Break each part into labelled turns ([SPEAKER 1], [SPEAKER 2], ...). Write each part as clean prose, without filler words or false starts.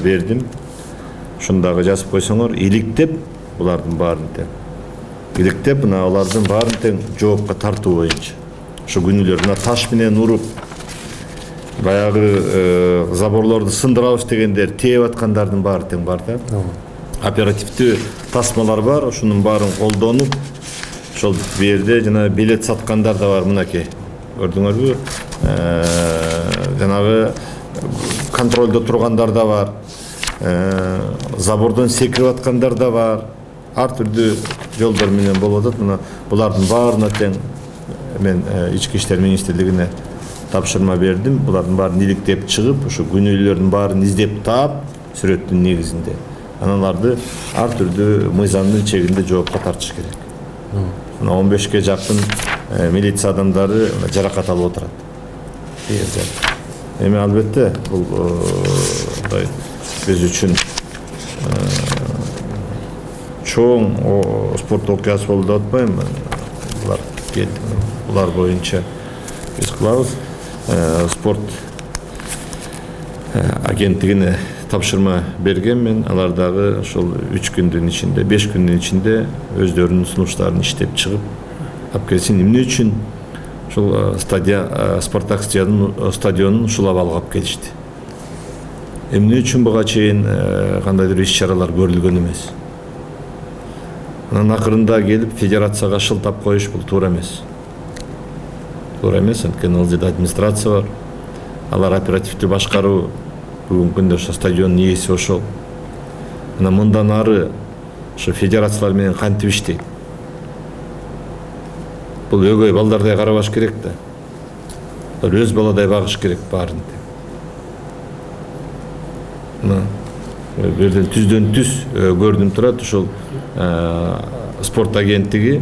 [SPEAKER 1] бердим. Ушундагы жазып койсоңор, иликтеп булардын баарын тең. Иликтеп мына алардын баарын тең жоопко тартуу боюнча. Ошо күнүлөр мына таш менен уруп, баягы заборлорду сындырабыз дегендер, тээп аткандардын баары тең бар да. Оперативдүү тасмалар бар, ошонун баарын колдонуп, ошол жерде жана билет саткандар да бар, мынакей. Көрдүңөрбү? Жанагы контролдо тургандар да бар. Забордон секирип аткандар да бар. Ар түрдүү жолдор менен болуп атат. Мына булардын баарына тең мен Ички иштер министрлигине тапшырма бердим. Булардын баарын иликтеп чыгып, ошо күнөөлөрдүн баарын издеп таап, сүрөттүн негизинде аналарды ар түрдүү мыйзамдын чегинде жоопко тартыш керек. Мына 15ке жакын милиция адамдары жаракат алып отурат. Эми албетте бул биз үчүн чоң спорт окуясы болду деп атпайм. Булар боюнча биз кылабыз. Спорт агенттигине тапшырма берген, алар дагы ошол 3 күндүн ичинде, 5 күндүн ичинде өздөрүнүн сунуштарын иштеп чыгып, алып келсин. Эмне үчүн ошол Спартак стадионун ушул абалга алып келишти? Эмне үчүн буга чейин кандайдыр иш-чаралар көрүлгөн эмес? Анан акырында келип федерацияга шылтап коюш бул туура эмес. Туура эмес, анткени ал жерде администрация бар. Алар оперативдүү башкаруу бүгүнкү күндө ошо стадиондун ээси ошол. Анан мындан ары ошо федерациялар менен кантип иштейт? Бул өгөй балдардай карабаш керек да. Өз баладай багыш керек баарын. Мына берден түздөн түз көрдүм турат, ошол спорт агенттиги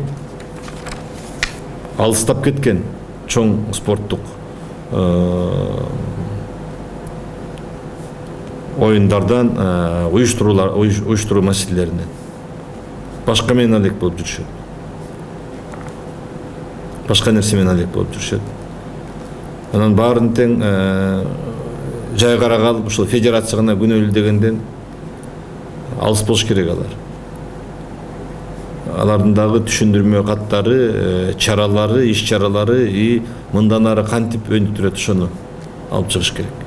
[SPEAKER 1] алыстап кеткен чоң спорттук оюндардан уюштуруу маселелеринен башка менен алек болуп жүрүшөт. Башка нерсе менен алек болуп жүрүшөт. Анан баарын тең жай карагалып, ушул федерацияга күнөөлүү дегенден алыс болуш керек алар. Алардын дагы түшүндүрмө каттары, чаралары, иш-чаралары мындан ары кантип өндүрөт ошону алып чыгыш керек.